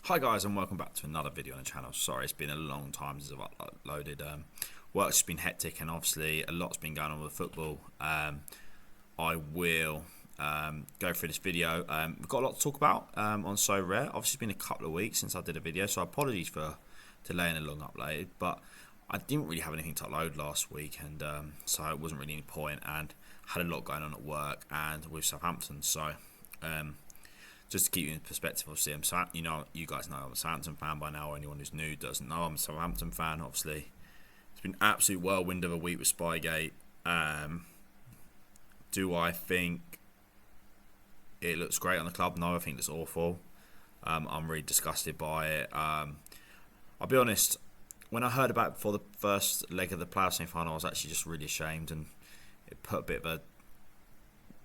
Hi guys, and welcome back to another video on the channel. Sorry, it's been a long time since I've uploaded. Work's been hectic and obviously a lot's been going on with football. I will go through this video. We've got a lot to talk about on Sorare. Obviously it's been a couple of weeks since I did a video, so apologies for delaying a long upload, but I didn't really have anything to upload last week, and so it wasn't really any point, and had a lot going on at work and with Southampton. So just to keep you in perspective, obviously, you guys know I'm a Southampton fan by now. Anyone who's new doesn't know I'm a Southampton fan. Obviously, it's been an absolute whirlwind of a week with Spygate. Do I think it looks great on the club? No, I think it's awful. I'm really disgusted by it. I'll be honest, when I heard about it before the first leg of the playoff semi-final, I was actually just really ashamed, and it put a bit of a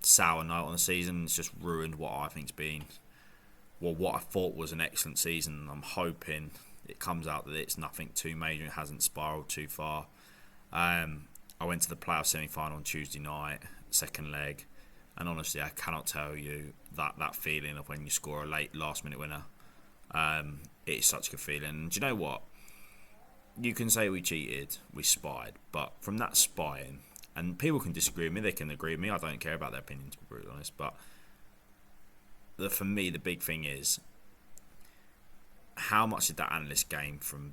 sour note on the season. It's just ruined what I think's been, well, what I thought was an excellent season. I'm hoping it comes out that it's nothing too major, it hasn't spiraled too far. I went to the playoff semi-final on Tuesday night, second leg, and honestly I cannot tell you that feeling of when you score a late last minute winner. It's such a good feeling. And do you know what, you can say we cheated, we spied, but from that spying, and people can disagree with me, they can agree with me, I don't care about their opinion, to be brutally honest, but for me the big thing is, how much did that analyst gain from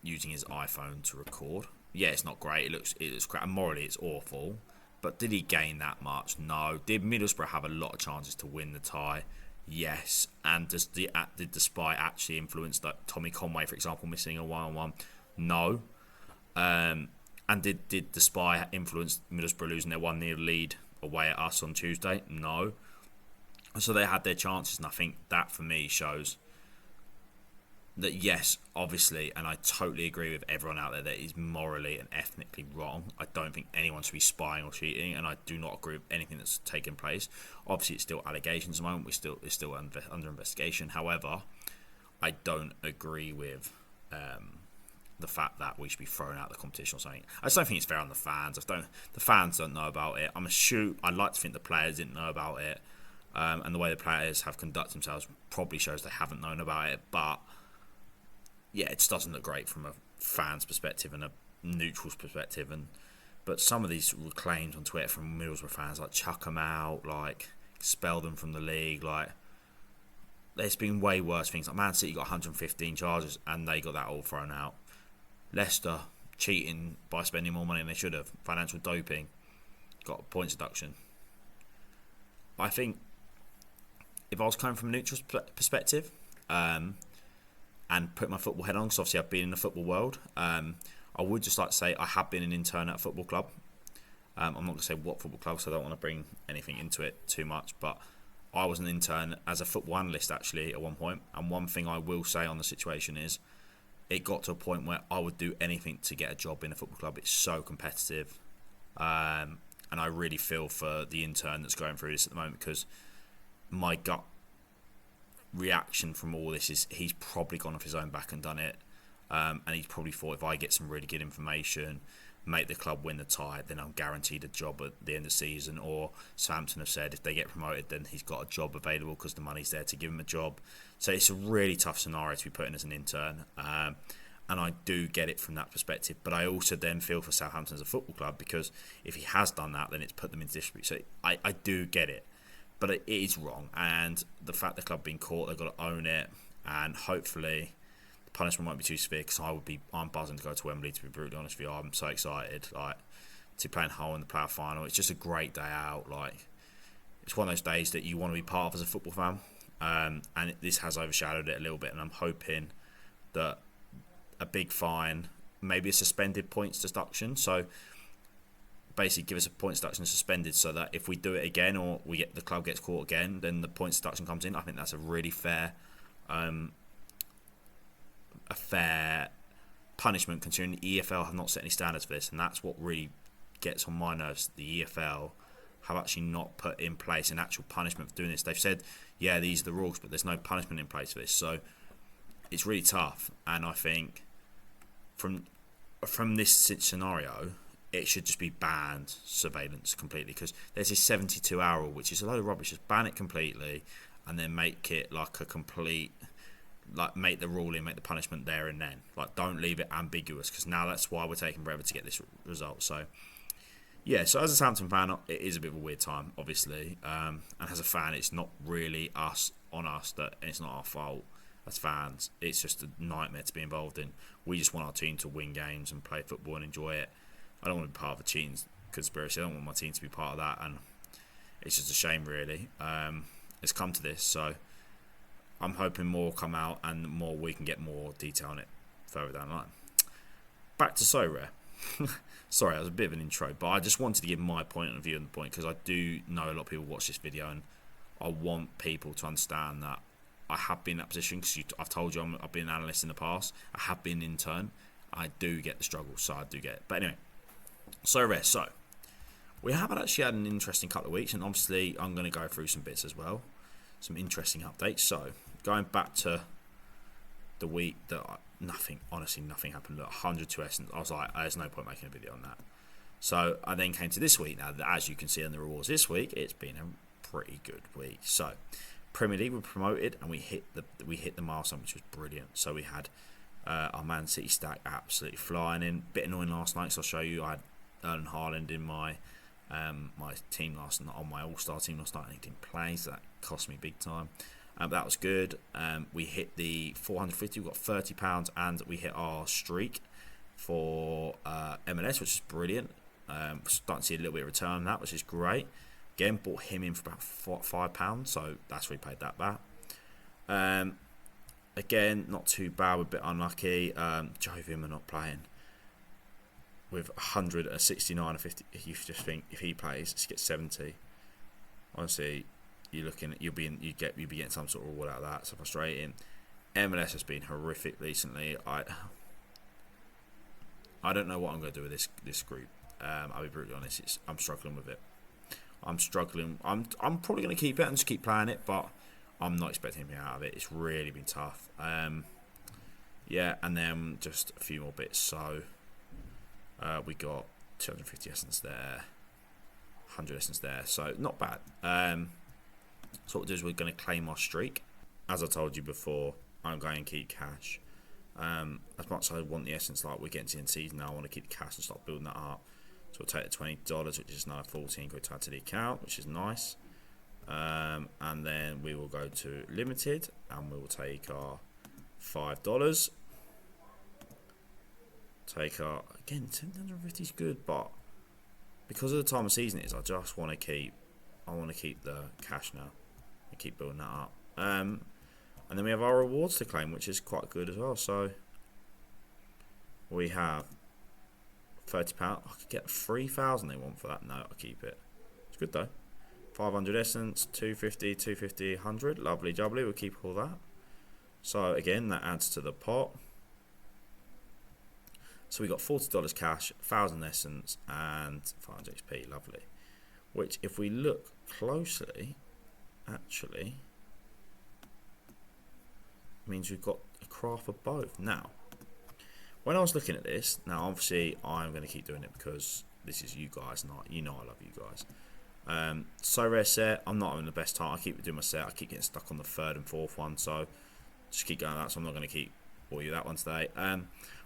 using his iPhone to record? Yeah, it's not great, it looks crap, and morally it's awful, but did he gain that much? No. Did Middlesbrough have a lot of chances to win the tie? Yes. And did the spy actually influence, like Tommy Conway, for example, missing a one-on-one? No. And did the spy influence Middlesbrough losing their 1-0 lead away at us on Tuesday? No. So they had their chances, and I think that for me shows that yes, obviously, and I totally agree with everyone out there that is morally and ethnically wrong. I don't think anyone should be spying or cheating, and I do not agree with anything that's taken place. Obviously, it's still allegations at the moment. It's still under investigation. However, I don't agree with the fact that we should be thrown out of the competition or something. I just don't think it's fair on the fans. The fans don't know about it. I'd like to think the players didn't know about it, and the way the players have conducted themselves probably shows they haven't known about it. But yeah, it just doesn't look great from a fan's perspective and a neutral's perspective. But some of these claims on Twitter from Middlesbrough fans, like chuck them out, like expel them from the league, like there's been way worse things. Like Man City got 115 charges and they got that all thrown out. Leicester cheating by spending more money than they should have. Financial doping. Got a points deduction. I think if I was coming from a neutral perspective and put my football head on, because obviously I've been in the football world, I would just like to say I have been an intern at a football club. I'm not going to say what football club, so I don't want to bring anything into it too much, but I was an intern as a football analyst actually at one point, and one thing I will say on the situation is it got to a point where I would do anything to get a job in a football club. It's so competitive, and I really feel for the intern that's going through this at the moment, because my gut reaction from all this is he's probably gone off his own back and done it, and he's probably thought, if I get some really good information, make the club win the tie, then I'm guaranteed a job at the end of the season. Or Southampton have said if they get promoted, then he's got a job available because the money's there to give him a job. So it's a really tough scenario to be put in as an intern, and I do get it from that perspective. But I also then feel for Southampton as a football club, because if he has done that, then it's put them into dispute. So I do get it, but it is wrong. And the fact the club being caught, they've got to own it, and hopefully the punishment won't be too severe, because I'm buzzing to go to Wembley, to be brutally honest with you. I'm so excited, like, to play in Hull in the playoff final. It's just a great day out. Like, it's one of those days that you want to be part of as a football fan, and this has overshadowed it a little bit, and I'm hoping that a big fine, maybe a suspended points deduction, so basically give us a points deduction suspended, so that if we do it again, or the club gets caught again, then the points deduction comes in. I think that's a really fair punishment, considering the EFL have not set any standards for this, and that's what really gets on my nerves. The EFL have actually not put in place an actual punishment for doing this. They've said, yeah, these are the rules, but there's no punishment in place for this, so it's really tough. And I think from this scenario, it should just be banned surveillance completely, because there's this 72-hour rule, which is a load of rubbish. Just ban it completely, and then make it like a complete like make the ruling, make the punishment there and then. Like, don't leave it ambiguous, because now that's why we're taking forever to get this result. So yeah, so as a Southampton fan, it is a bit of a weird time, obviously. And as a fan, it's not really us on us, that it's not our fault as fans. It's just a nightmare to be involved in. We just want our team to win games and play football and enjoy it. I don't want to be part of a cheating conspiracy. I don't want my team to be part of that, and it's just a shame, really. It's come to this, so I'm hoping more will come out and more we can get more detail on it further down the line. Back to Sorare. Sorry, that was a bit of an intro, but I just wanted to give my point of view on the point, because I do know a lot of people watch this video, and I want people to understand that I have been in that position, because I've told you I've been an analyst in the past. I have been an intern. I do get the struggle, so I do get it. But anyway, Sorare. So we haven't actually had an interesting couple of weeks, and obviously I'm going to go through some bits as well, some interesting updates. So going back to the week that honestly nothing happened. Look, 102 essence. I was like, there's no point making a video on that. So I then came to this week. Now, as you can see on the rewards this week, it's been a pretty good week. So Premier League were promoted, and we hit the milestone, which was brilliant. So we had our Man City stack absolutely flying in. Bit annoying last night, so I'll show you. I had Erling Haaland in my my team last night, on my All-Star team last night, and he didn't play, so that cost me big time. But that was good. We hit the 450. We got £30, and we hit our streak for MLS, which is brilliant. Starting to see a little bit of return on that, which is great. Again, bought him in for about £5, so that's where we paid that back. Again, not too bad. We're a bit unlucky. Jovim are not playing. With 169 or 50, you just think if he plays, he gets 70. Honestly, you're looking at you'll be getting some sort of reward out of that. So frustrating. MLS has been horrific recently. I don't know what I'm going to do with this group. I'll be brutally honest. I'm struggling with it. I'm struggling. I'm probably going to keep it and just keep playing it, but I'm not expecting anything out of it. It's really been tough. Yeah, and then just a few more bits. So we got 250 essence there, 100 essence there. So not bad. So what we'll do is we're going to claim our streak. As I told you before, I'm going to keep cash. As much as I want the essence, like we're getting to the end season now, I want to keep the cash and start building that up. So we'll take the $20, which is now 14 quid to add to the account, which is nice. And then we will go to limited, and we will take our $5. Take our, again, 750 is good, but because of the time of season it is, I just want to keep the cash now and keep building that up. And then we have our rewards to claim, which is quite good as well. So we have £30. I could get 3,000 they want for that. No, I'll keep it. It's good though. 500 essence, 250, 250, 100. Lovely jubbly. We'll keep all that. So again, that adds to the pot. So we got $40 cash, 1,000 essence, and 500 XP. Lovely. Which, if we look closely, actually means we've got a craft of both. Now, when I was looking at this, now obviously I'm going to keep doing it because this is you guys, and you know I love you guys. Sorare set, I'm not having the best time. I keep doing my set. I keep getting stuck on the third and fourth one, so just keep going with that. So I'm not going to keep bore you that one today.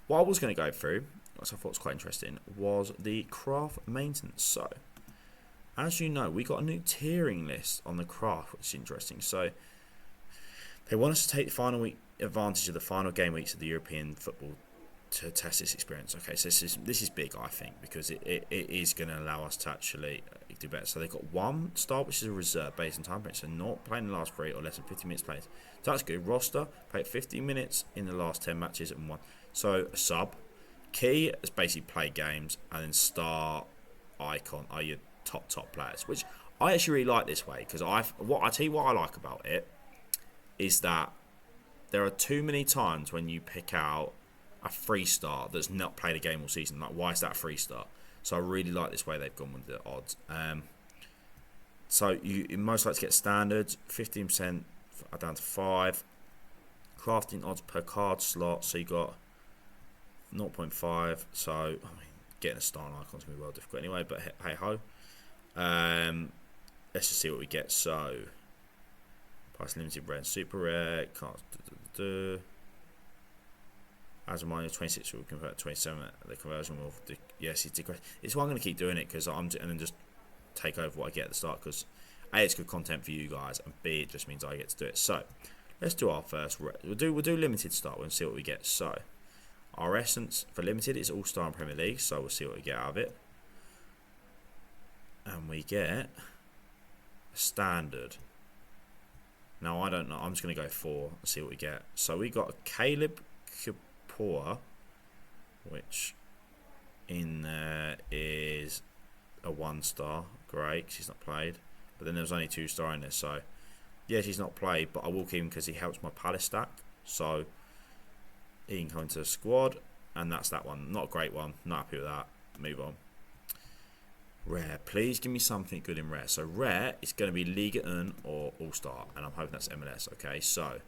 What I was going to go through, which I thought was quite interesting, was the craft maintenance. So, as you know, we got a new tiering list on the craft, which is interesting. So, they want us to take the final week advantage of the final game weeks of the European football to test this experience. Okay, so this is big, I think, because it is going to allow us to actually do better. So they've got one star, which is a reserve based on time period, so not playing the last 3 or less than 50 minutes played. So that's good. Roster, played 50 minutes in the last 10 matches and won. So a sub. Key is basically play games, and then star icon are your top players, which I actually really like this way, because I tell you what I like about it is that there are too many times when you pick out a 3-star that's not played a game all season. Like, why is that 3-star? So I really like this way they've gone with the odds. So you most likely to get standards, 15% down to 5. Crafting odds per card slot, so you got 0.5. So I mean, getting a star and icon is going to be well difficult anyway, but hey ho. Let's just see what we get. So price limited, rare and super rare cards. As a minus 26 will convert 27. The conversion will. Yes, it's decreased. It's why I'm going to keep doing it because and then just take over what I get at the start because A, it's good content for you guys, and B, it just means I get to do it. So let's do our first. We'll do limited start and see what we get. So our essence for limited is All-Star and Premier League. So we'll see what we get out of it, and we get a standard. Now I don't know. I'm just going to go 4 and see what we get. So we got a Caleb Kapoor, which in there is a 1-star. Great, 'cause he's not played. But then there's only 2-star in there. So yes, he's not played, but I will keep him because he helps my Palace stack. So he can come into the squad, and that's that one. Not a great one. Not happy with that. Move on. Rare. Please give me something good in rare. So rare is going to be Liga 1 or All-Star, and I'm hoping that's MLS. Okay, so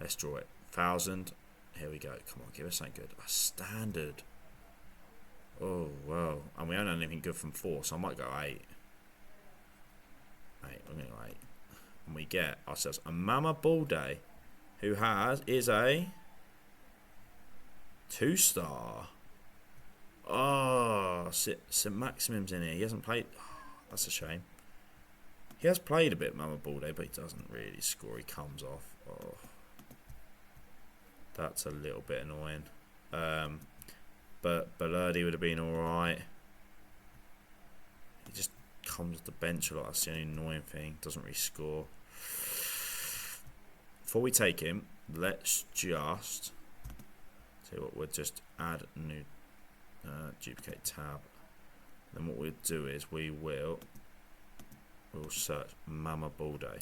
let's draw it. 1,000. Here we go. Come on, give us something good. A standard. Oh, wow. And we don't have anything good from 4, so I might go 8. 8. I'm going to go 8. And we get ourselves a Mama Balde, who is a 2-star. Oh, St. Maximum's in here. He hasn't played. Oh, that's a shame. He has played a bit, Mama Balde, but he doesn't really score. He comes off. Oh. That's a little bit annoying. But Balerdi would have been alright. He just comes off the bench a lot. That's the only annoying thing. Doesn't really score. Before we take him, let's just tell you what, we'll just add a new duplicate tab. Then what we'll do is we'll search Mama Balde.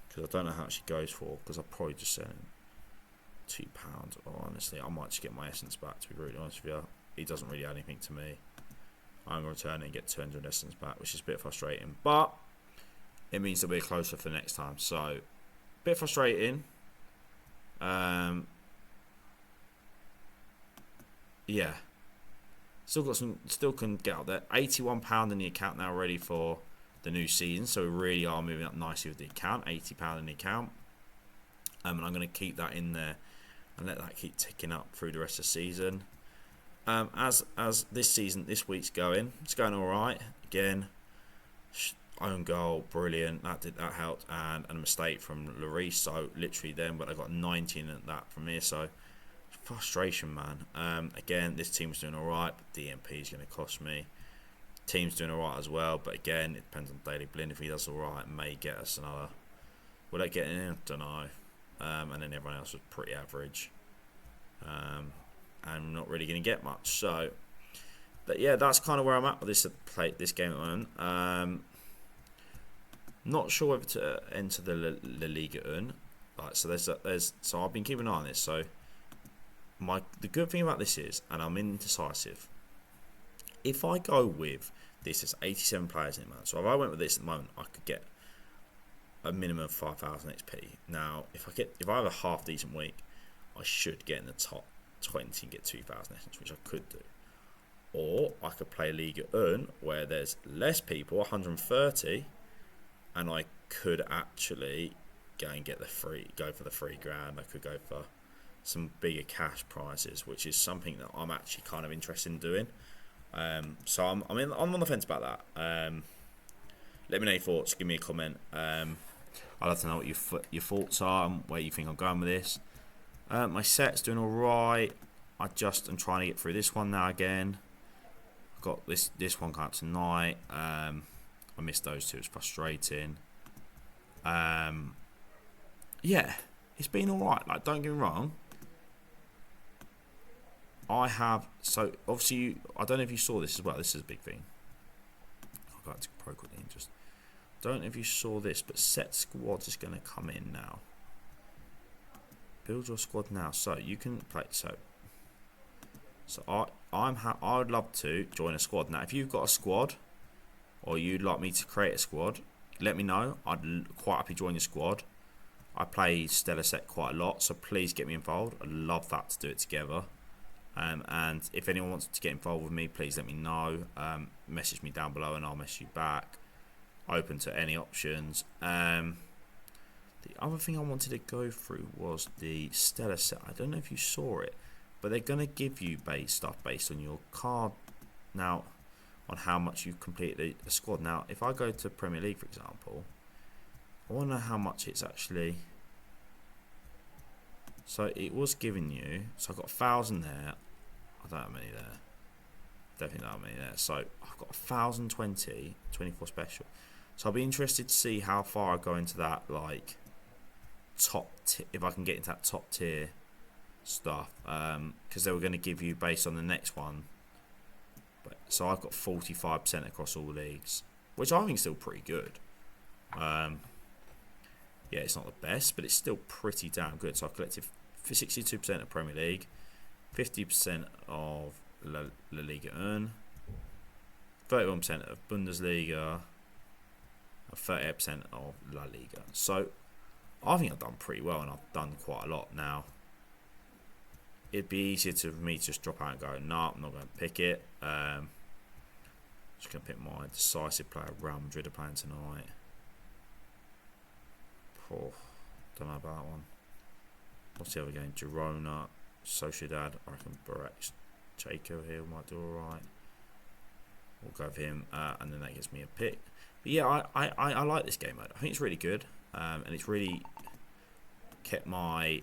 Because I don't know how much she goes for, because I'll probably just sell him £2. Oh, honestly, I might just get my essence back, to be really honest with you. He doesn't really add anything to me. I'm going to return it and get 200 essence back, which is a bit frustrating. But it means that we're closer for next time. So, a bit frustrating. Yeah. Still can get out there. £81 in the account now, ready for the new season, so we really are moving up nicely with the account. £80 in the account, and I'm going to keep that in there and let that keep ticking up through the rest of the season. As this week's going, it's going all right. Again, own goal, brilliant. That helped, and a mistake from Lloris. So literally then, but I got 19 at that from here. So frustration, man. Again, this team's doing all right, but DMP is going to cost me. Team's doing alright as well, but again, it depends on Daily Blind. If he does alright, may get us another. Will that get in? I don't know. And then everyone else was pretty average. And not really going to get much. So, but yeah, that's kind of where I'm at with this game at the moment. Not sure whether to enter the La Liga 1. Right, so so I've been keeping an eye on this. So the good thing about this is, and I'm indecisive. If I go with this, there's 87 players in it, man. So if I went with this at the moment, I could get a minimum of 5,000 XP. Now, if I have a half decent week, I should get in the top 20 and get 2,000 essence, which I could do. Or I could play Liga 1 where there's less people, 130, and I could actually go and get go for the £3 grand. I could go for some bigger cash prizes, which is something that I'm actually kind of interested in doing. So I'm on the fence about that. Let me know your thoughts. Give me a comment. I'd love to know what your thoughts are and where you think I'm going with this. My set's doing all right. I'm trying to get through this one now again. I've got this one coming up tonight. I missed those two. It's frustrating. Yeah, it's been all right. Like, don't get me wrong. So obviously I don't know if you saw this as well. This is a big thing. I'll go back to Pro quickly and just don't know if you saw this, but set squads is going to come in now. Build your squad now, so you can play. So I would love to join a squad now. If you've got a squad, or you'd like me to create a squad, let me know. I'd quite happy join your squad. I play Stellar Set quite a lot, so please get me involved. I'd love that to do it together. And if anyone wants to get involved with me, please let me know. Message me down below and I'll message you back. Open to any options. The The other thing I wanted to go through was the Stellar set. I don't know if you saw it, but they're going to give you stuff based on your card now, on how much you've completed a squad. Now, if I go to Premier League, for example, I want to know how much it's actually. So it was giving you. So I've got 1,000 there. I don't have many there. Definitely don't have many there. So I've got 1,020, 24 special. So I'll be interested to see how far I go into that, like top. If I can get into that top tier stuff, because they were going to give you based on the next one. But so I've got 45% across all leagues, which I think is still pretty good. Yeah, it's not the best, but it's still pretty damn good. So I've collected 62% of Premier League, 50% of La Liga Earn, 31% of Bundesliga, and 38% of La Liga. So I think I've done pretty well, and I've done quite a lot now. It'd be easier for me to just drop out and go, no, I'm not going to pick it. Just going to pick my decisive player, Real Madrid, are playing tonight. Oh, don't know about that one. What's the other game? Girona, Sociedad. I reckon Barak Chaco here might do alright. We'll go with him, and then that gives me a pick. But yeah, I like this game mode. I think it's really good, and it's really kept my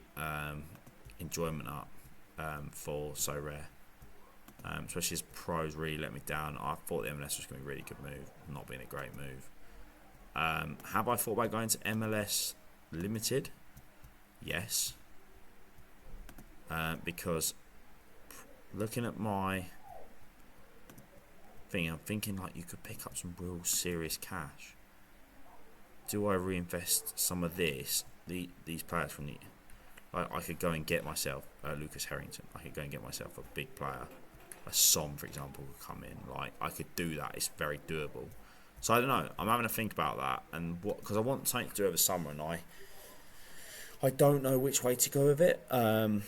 enjoyment up for Sorare. Especially as pros really let me down. I thought the MLS was going to be a really good move, not being a great move. Have I thought about going to MLS Limited? Yes. Because looking at my thing, I'm thinking like you could pick up some real serious cash. Do I reinvest some of these players from the? I could go and get myself Lucas Harrington. I could go and get myself a big player. A Som, for example, could come in. Like I could do that. It's very doable. So I don't know. I'm having to think about that, and because I want something to do over summer, and I don't know which way to go with it. And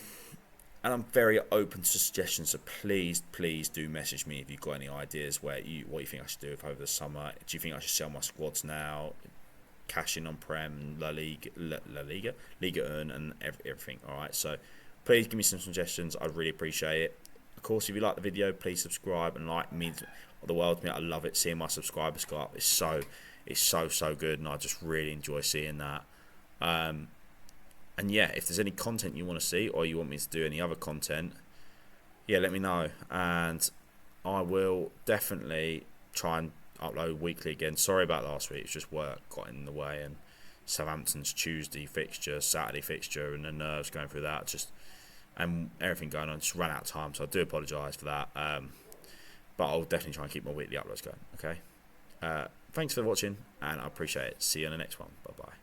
I'm very open to suggestions. So please do message me if you've got any ideas what you think I should do over the summer. Do you think I should sell my squads now, cash in on Prem, La Liga, Liga Earn, and everything? All right. So please give me some suggestions. I'd really appreciate it. Of course, if you like the video, please subscribe and like. Means the world to me. I love it seeing my subscribers go up. It's so good, and I just really enjoy seeing that. And yeah, if there's any content you want to see, or you want me to do any other content, yeah, let me know, and I will definitely try and upload weekly again. Sorry about last week; it's just work got in the way, and Southampton's Tuesday fixture, Saturday fixture, and the nerves going through that, and everything going on, just ran out of time. So I do apologise for that. But I'll definitely try and keep my weekly uploads going. Okay. Thanks for watching, and I appreciate it. See you on the next one. Bye bye.